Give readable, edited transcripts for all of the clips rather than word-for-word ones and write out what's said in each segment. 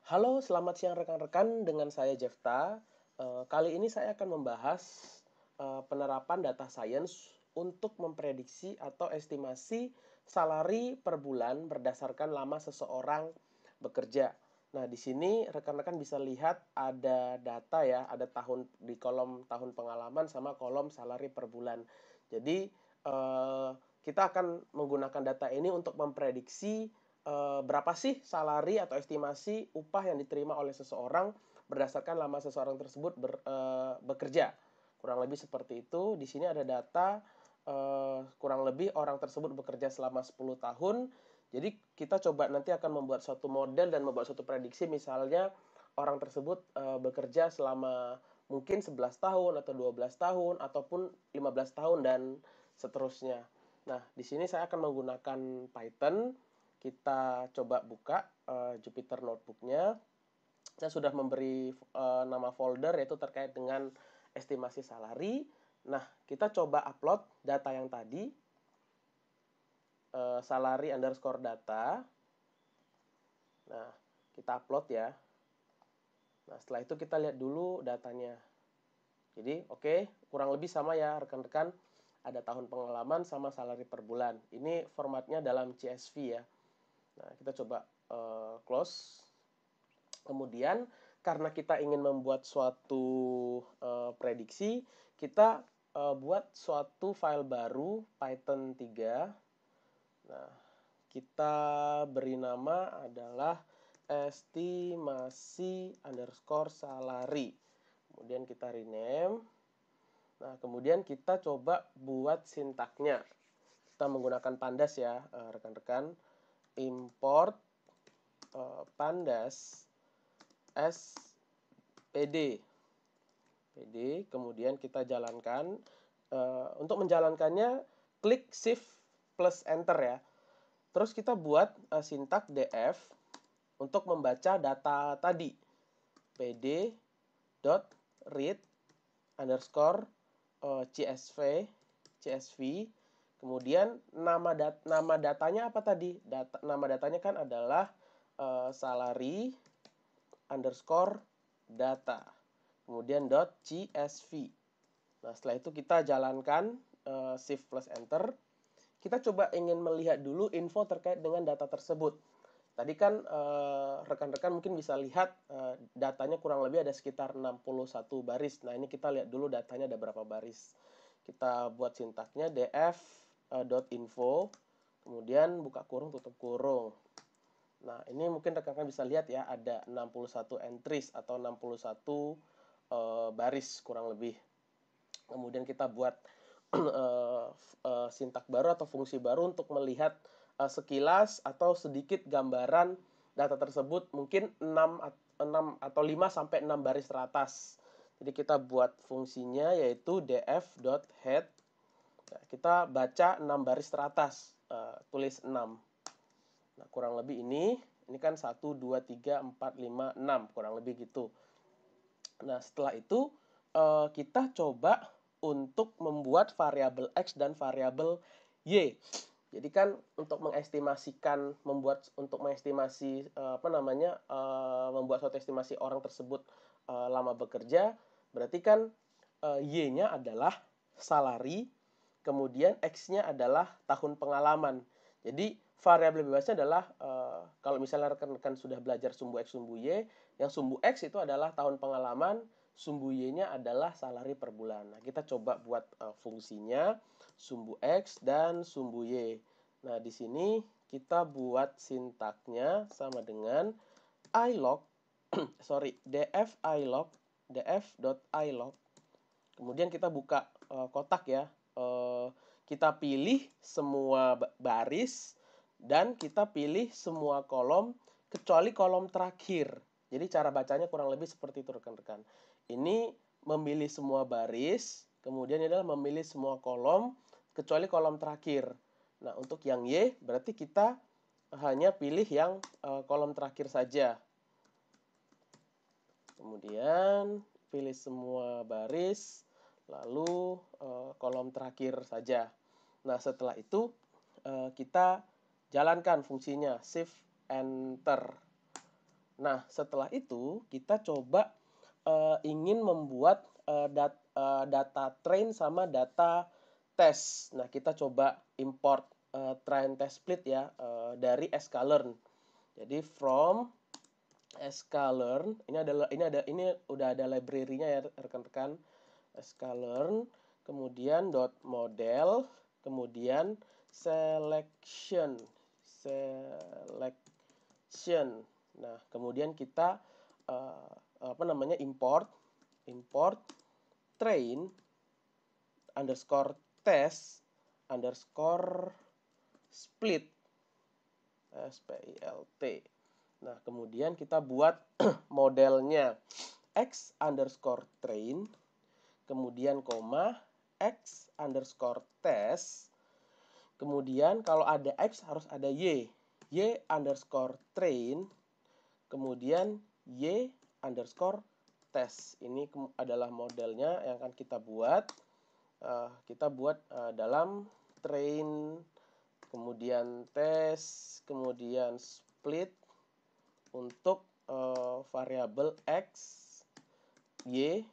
Halo, selamat siang rekan-rekan. Dengan saya Jefta. Kali ini saya akan membahas penerapan data science untuk memprediksi atau estimasi salari per bulan berdasarkan lama seseorang bekerja. Nah, di sini rekan-rekan bisa lihat ada data ya, ada tahun di kolom tahun pengalaman sama kolom salari per bulan. Jadi, kita akan menggunakan data ini untuk memprediksi berapa sih salari atau estimasi upah yang diterima oleh seseorang berdasarkan lama seseorang tersebut bekerja. Kurang lebih seperti itu. Di sini ada data kurang lebih orang tersebut bekerja selama 10 tahun. Jadi kita coba nanti akan membuat suatu model dan membuat suatu prediksi, misalnya orang tersebut bekerja selama mungkin 11 tahun atau 12 tahun ataupun 15 tahun dan seterusnya. Nah, di sini saya akan menggunakan Python. Kita coba buka Jupyter Notebook-nya. Saya sudah memberi nama folder yaitu terkait dengan estimasi salari. Nah, kita coba upload data yang tadi, salary underscore data. Nah, kita upload ya. Nah, setelah itu kita lihat dulu datanya. Jadi, oke, kurang lebih sama ya rekan-rekan. Ada tahun pengalaman sama salary per bulan. Ini formatnya dalam CSV ya. Nah, kita coba close. Kemudian, karena kita ingin membuat suatu prediksi, kita buat suatu file baru, Python 3. Nah, kita beri nama adalah estimasi underscore salary. Kemudian kita rename. Nah, kemudian kita coba buat sintaknya. Kita menggunakan pandas ya, rekan-rekan. Import pandas as PD. Kemudian kita jalankan. Untuk menjalankannya, klik Shift plus Enter ya. Terus kita buat sintak df untuk membaca data tadi. pd.read underscore csv. Kemudian nama datanya apa tadi? Nama datanya kan adalah salary underscore data. Kemudian .csv. Nah, setelah itu kita jalankan Shift plus Enter. Kita coba ingin melihat dulu info terkait dengan data tersebut. Tadi kan rekan-rekan mungkin bisa lihat datanya kurang lebih ada sekitar 61 baris. Nah, ini kita lihat dulu datanya ada berapa baris. Kita buat sintaknya df.info, kemudian buka kurung, tutup kurung. Nah, ini mungkin rekan-rekan bisa lihat ya, ada 61 entries atau 61 baris kurang lebih. Kemudian kita buat sintak baru atau fungsi baru untuk melihat sekilas atau sedikit gambaran data tersebut, mungkin 6 atau 5 sampai 6 baris teratas. Jadi kita buat fungsinya yaitu df.head. Nah, kita baca 6 baris teratas, tulis 6. Nah, kurang lebih ini kan 1, 2, 3, 4, 5, 6, kurang lebih gitu. Nah, setelah itu kita coba untuk membuat variabel X dan variabel Y. Jadi kan untuk mengestimasikan, mengestimasi membuat suatu estimasi orang tersebut lama bekerja, berarti kan Y-nya adalah salary, kemudian X-nya adalah tahun pengalaman. Jadi variabel bebasnya adalah kalau misalnya rekan-rekan sudah belajar sumbu X, sumbu Y, yang sumbu X itu adalah tahun pengalaman, sumbu Y-nya adalah salary per bulan. Nah, kita coba buat fungsinya sumbu X dan sumbu Y. Nah, di sini kita buat sintaknya sama dengan ilog df.ilog. Kemudian kita buka kotak ya. Kita pilih semua baris dan kita pilih semua kolom kecuali kolom terakhir. Jadi cara bacanya kurang lebih seperti itu rekan-rekan. Ini memilih semua baris, kemudian ini adalah memilih semua kolom kecuali kolom terakhir. Nah, untuk yang Y berarti kita hanya pilih yang kolom terakhir saja. Kemudian pilih semua baris, lalu kolom terakhir saja. Nah, setelah itu kita jalankan fungsinya Shift Enter. Nah, setelah itu kita coba ingin membuat data train sama data test. Nah, kita coba import train test split ya dari sklearn. Jadi from sklearn ini udah ada library-nya ya rekan-rekan. Sklearn, kemudian model, kemudian selection. Nah, kemudian kita import train underscore test underscore split SPILT. Nah, kemudian kita buat modelnya x underscore train, kemudian koma x underscore test, kemudian kalau ada x harus ada y underscore train, kemudian y underscore test. Ini adalah modelnya yang akan kita buat. Dalam train, kemudian test, kemudian split untuk variabel x, y,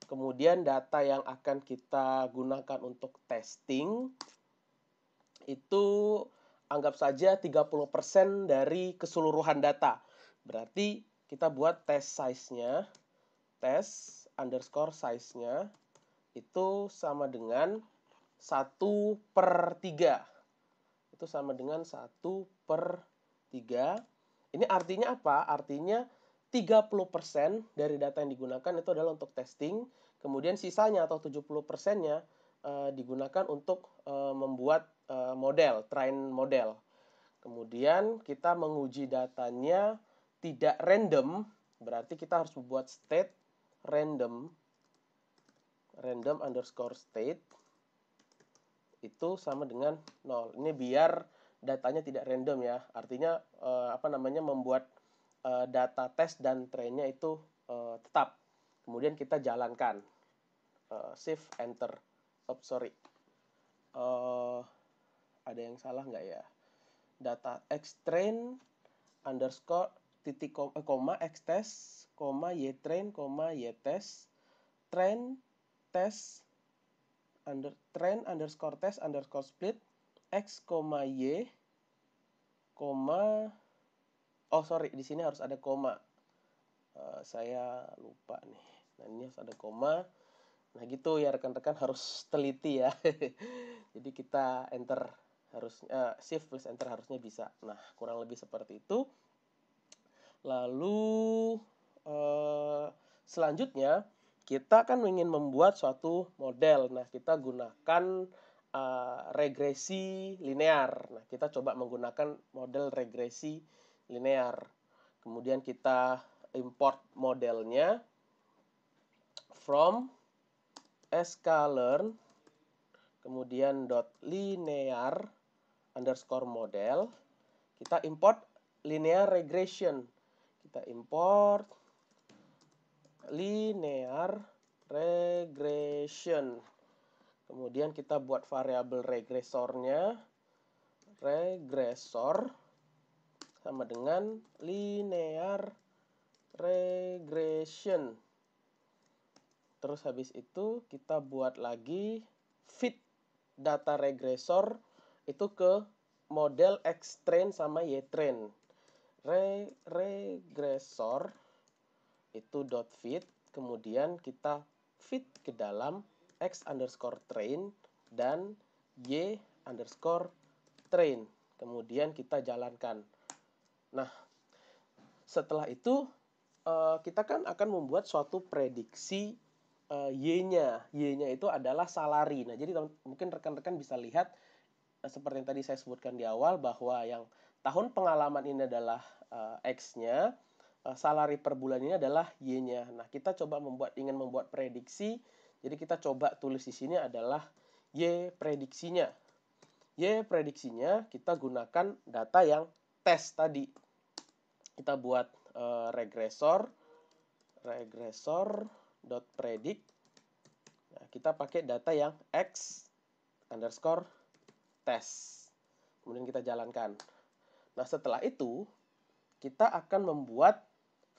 kemudian data yang akan kita gunakan untuk testing itu anggap saja 30% dari keseluruhan data. Berarti kita buat test size-nya, test underscore size-nya itu sama dengan 1/3. Itu sama dengan 1/3. Ini artinya apa? Artinya 30% dari data yang digunakan itu adalah untuk testing, kemudian sisanya atau 70%-nya digunakan untuk membuat model, train model. Kemudian kita menguji datanya tidak random, berarti kita harus membuat state random underscore state itu sama dengan 0. Ini biar datanya tidak random ya. Artinya membuat data test dan trainnya itu tetap. Kemudian kita jalankan. Shift enter. Ada yang salah nggak ya? Data x train underscore titik koma x test koma y train koma y test train test train underscore test underscore split x, y, di sini harus ada koma. Saya lupa nih. Nah, ini harus ada koma. Nah, gitu ya rekan-rekan, harus teliti ya. Jadi kita enter shift plus enter harusnya bisa. Nah, kurang lebih seperti itu. Lalu selanjutnya kita kan ingin membuat suatu model. Nah, kita gunakan regresi linear. Nah, kita coba menggunakan model regresi linear. Kemudian kita import modelnya from sklearn, kemudian .linear underscore model. Kita import linear regression. Kita import linear regression. Kemudian kita buat variabel regresornya. Regresor sama dengan linear regression. Terus habis itu kita buat lagi fit data regresor itu ke model X train sama Y train. Regresor itu .fit, kemudian kita fit ke dalam X underscore train dan Y underscore train. Kemudian kita jalankan. Nah, setelah itu kita kan akan membuat suatu prediksi Y-nya. Y-nya itu adalah salary. Nah, jadi mungkin rekan-rekan bisa lihat seperti yang tadi saya sebutkan di awal bahwa yang tahun pengalaman ini adalah X-nya, salary per bulan ini adalah Y-nya. Nah, kita coba ingin membuat prediksi. Jadi kita coba tulis di sini adalah Y prediksinya. Y prediksinya kita gunakan data yang tes tadi. Kita buat regresor predict. Nah, kita pakai data yang X underscore test. Kemudian kita jalankan. Nah, setelah itu kita akan membuat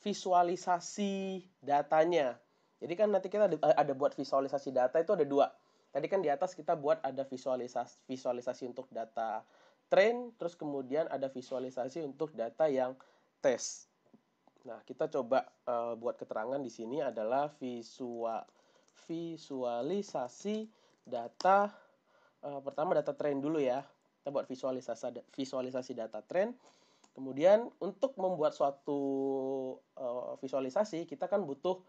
visualisasi datanya. Jadi kan nanti kita ada buat visualisasi data itu ada dua. Tadi kan di atas kita buat ada visualisasi untuk data train, terus kemudian ada visualisasi untuk data yang tes. Nah, kita coba buat keterangan di sini adalah visualisasi data. Pertama data train dulu ya. Kita buat visualisasi data train. Kemudian untuk membuat suatu visualisasi, kita kan butuh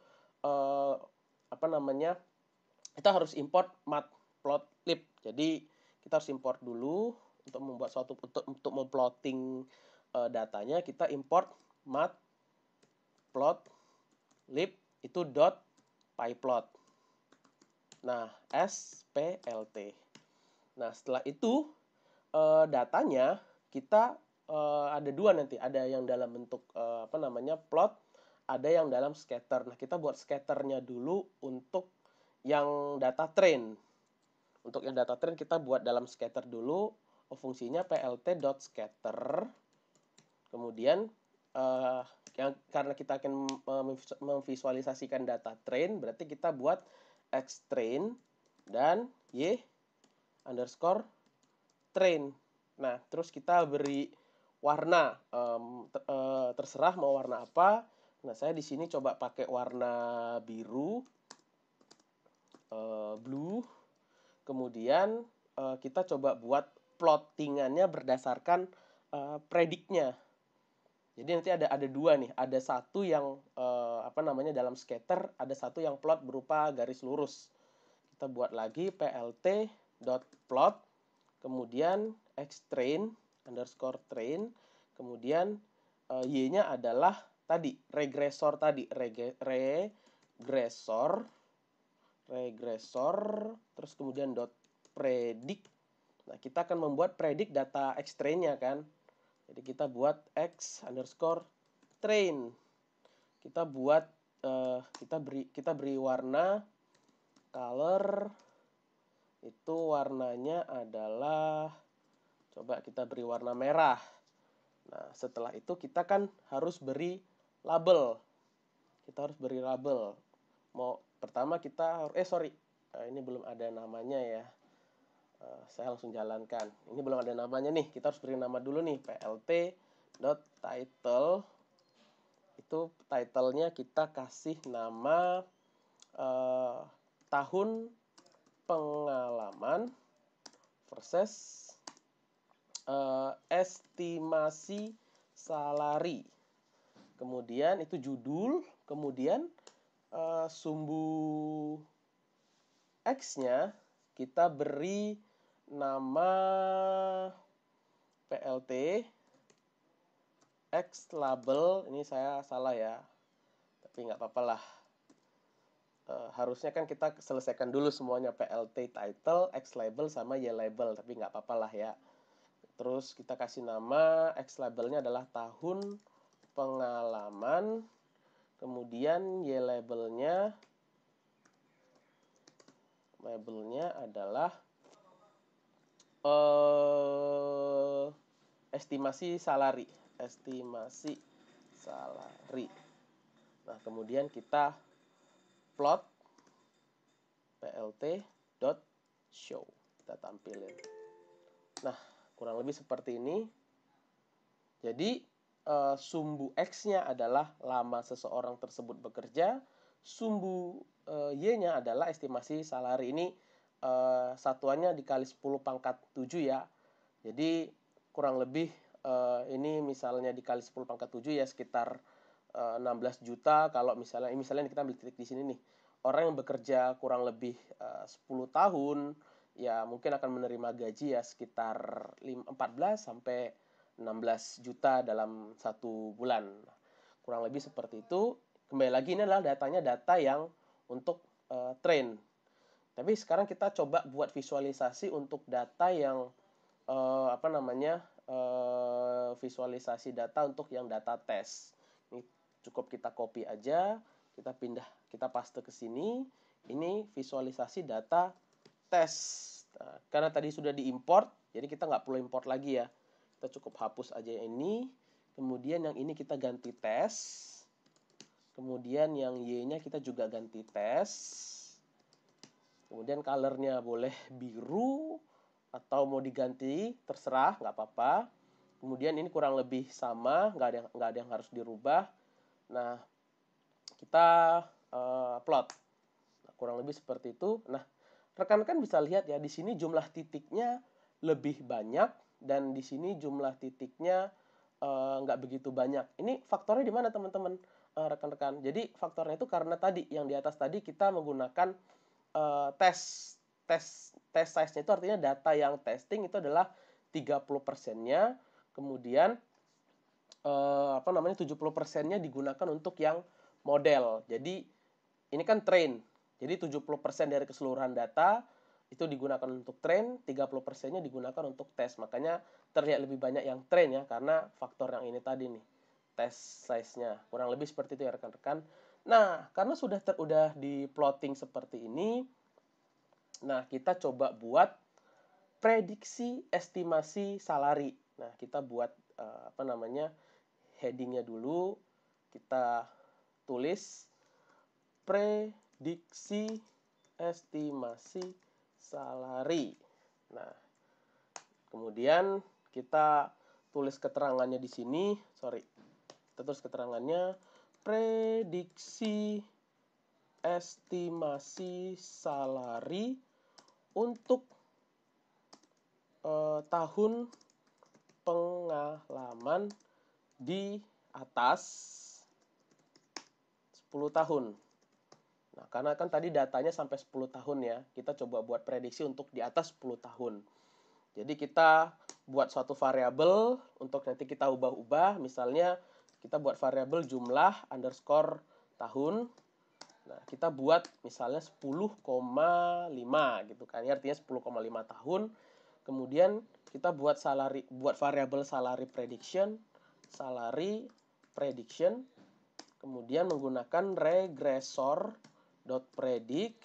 kita harus import matplotlib. Jadi kita harus import dulu untuk membuat suatu untuk memplotting datanya, kita import matplotlib itu .pyplot. Nah, splt. Nah, setelah itu datanya kita ada dua nanti, ada yang dalam bentuk plot, ada yang dalam scatter. Nah, kita buat scatternya dulu untuk yang data train. Untuk yang data train kita buat dalam scatter dulu, fungsinya plt.scatter. Kemudian karena kita akan memvisualisasikan data train, berarti kita buat xtrain dan y_train. Nah, terus kita beri warna, terserah mau warna apa. Nah, saya di sini coba pakai warna biru, blue. Kemudian kita coba buat plottingannya berdasarkan prediknya. Jadi nanti ada dua nih, ada satu yang dalam scatter, ada satu yang plot berupa garis lurus. Kita buat lagi plt.plot, kemudian xtrain _train, kemudian y-nya adalah tadi regresor terus kemudian .predict. Nah, kita akan membuat predict data xtrain-nya kan. Jadi kita buat x_train. Kita buat kita beri warna color, itu warnanya adalah, coba kita beri warna merah. Nah, setelah itu kita kan harus beri label. Pertama kita ini belum ada namanya ya. Saya langsung jalankan. Ini belum ada namanya nih. Kita harus beri nama dulu nih, plt.title. Itu title-nya kita kasih nama tahun pengalaman versus estimasi salary. Kemudian itu judul, kemudian sumbu X-nya kita beri nama plt X label. Ini saya salah ya, tapi nggak apa-apa lah. Harusnya kan kita selesaikan dulu semuanya, plt title, X label sama Y label, tapi nggak apa-apa lah ya. Terus kita kasih nama X labelnya adalah tahun pengalaman, kemudian Y labelnya adalah estimasi salary. Nah, kemudian kita plot plt.show, kita tampilin. Nah, kurang lebih seperti ini. Jadi sumbu X-nya adalah lama seseorang tersebut bekerja, sumbu Y-nya adalah estimasi salary. Ini satuannya dikali 10 pangkat 7 ya. Jadi kurang lebih ini misalnya dikali 10 pangkat 7 ya sekitar 16 juta. Kalau misalnya kita ambil titik di sini nih. Orang yang bekerja kurang lebih 10 tahun, ya mungkin akan menerima gaji ya sekitar 14 sampai 16 juta dalam satu bulan. Kurang lebih seperti itu. Kembali lagi, ini adalah data yang untuk train. Tapi sekarang kita coba buat visualisasi untuk data yang visualisasi data untuk yang data tes. Ini cukup kita copy aja, kita paste ke sini. Ini visualisasi data tes. Nah, karena tadi sudah diimport, jadi kita nggak perlu import lagi ya. Kita cukup hapus aja ini, kemudian yang ini kita ganti tes, kemudian yang Y-nya kita juga ganti tes, kemudian colornya boleh biru atau mau diganti, terserah, nggak apa-apa. Kemudian ini kurang lebih sama, nggak ada yang harus dirubah. Nah, kita plot. Nah, kurang lebih seperti itu. Nah, rekan-rekan bisa lihat ya, di sini jumlah titiknya lebih banyak dan di sini jumlah titiknya nggak begitu banyak. Ini faktornya di mana teman-teman, rekan-rekan? Jadi faktornya itu karena tadi yang di atas tadi kita menggunakan tes size-nya itu artinya data yang testing itu adalah 30%-nya, kemudian 70%-nya digunakan untuk yang model. Jadi ini kan train. Jadi 70% dari keseluruhan data itu digunakan untuk train, 30%-nya digunakan untuk tes. Makanya terlihat lebih banyak yang train ya, karena faktor yang ini tadi nih, test size-nya. Kurang lebih seperti itu ya rekan-rekan. Nah, karena sudah di plotting seperti ini, nah kita coba buat prediksi estimasi salary. Nah, kita buat headingnya dulu. Kita tulis prediksi estimasi salary. Nah, kemudian kita tulis keterangannya di sini. Kita tulis keterangannya prediksi estimasi salary untuk tahun pengalaman di atas 10 tahun. Nah, karena kan tadi datanya sampai 10 tahun ya, kita coba buat prediksi untuk di atas 10 tahun. Jadi kita buat suatu variabel untuk nanti kita ubah-ubah, misalnya kita buat variabel jumlah underscore tahun. Nah, kita buat misalnya 10,5 gitu kan, ya, artinya 10,5 tahun. Kemudian kita buat variabel salary prediction, kemudian menggunakan regressor.predict.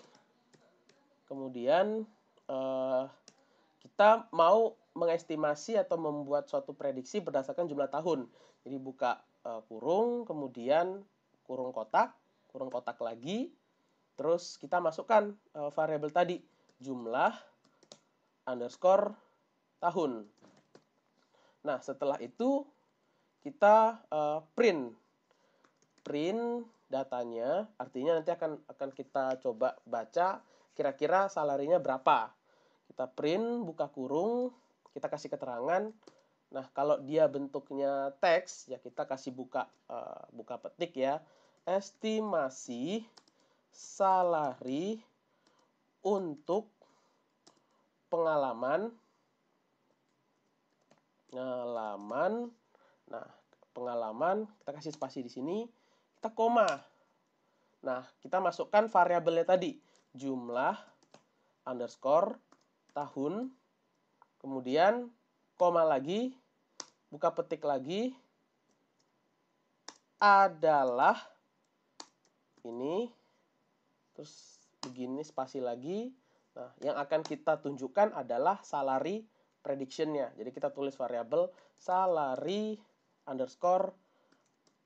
Kemudian kita mau mengestimasi atau membuat suatu prediksi berdasarkan jumlah tahun. Jadi buka kurung, kemudian kurung kotak lagi, terus kita masukkan variabel tadi, jumlah underscore tahun. Nah, setelah itu kita print datanya, artinya nanti akan kita coba baca kira-kira salarinya berapa. Kita print, buka kurung, kita kasih keterangan. Nah, kalau dia bentuknya teks, ya kita kasih buka petik ya. Estimasi salary untuk pengalaman. Nah, pengalaman, kita kasih spasi di sini, kita koma. Nah, kita masukkan variabelnya tadi, jumlah underscore tahun, kemudian koma lagi, buka petik lagi, adalah ini, terus begini spasi lagi. Nah, yang akan kita tunjukkan adalah salary prediction-nya. Jadi kita tulis variabel salary underscore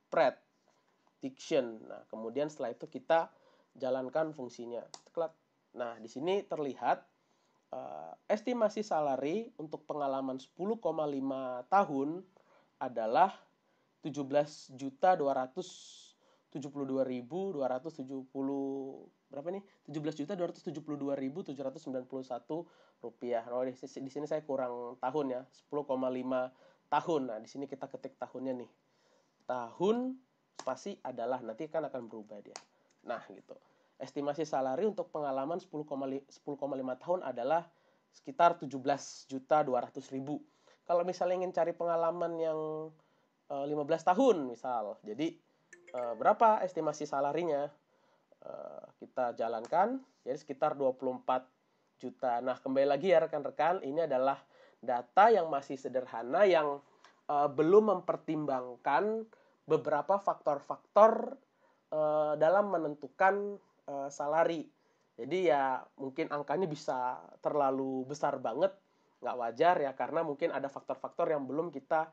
prediction. Nah, kemudian setelah itu kita jalankan fungsinya. Nah, di sini terlihat estimasi salary untuk pengalaman 10,5 tahun adalah 17.272.270 berapa nih? 17.272.791 rupiah. Oh, di sini saya kurang tahun ya, 10,5 tahun. Nah, di sini kita ketik tahunnya nih. Tahun spasi adalah, nanti kan akan berubah dia. Nah, gitu. Estimasi salary untuk pengalaman 10,5 tahun adalah sekitar 17.200.000. Kalau misalnya ingin cari pengalaman yang 15 tahun misal, jadi berapa estimasi salarinya? Kita jalankan, jadi sekitar 24 juta. Nah, kembali lagi ya rekan-rekan, ini adalah data yang masih sederhana, yang belum mempertimbangkan beberapa faktor-faktor dalam menentukan salary. Jadi ya mungkin angkanya bisa terlalu besar banget, nggak wajar ya, karena mungkin ada faktor-faktor yang belum kita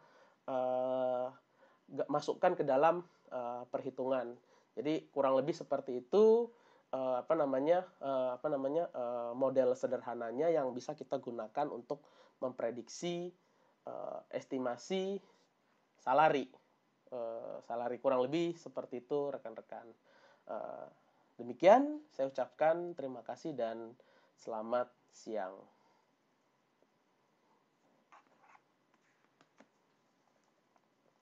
masukkan ke dalam perhitungan. Jadi kurang lebih seperti itu model sederhananya yang bisa kita gunakan untuk memprediksi estimasi salari. Salari kurang lebih seperti itu rekan-rekan. Demikian saya ucapkan terima kasih dan selamat siang.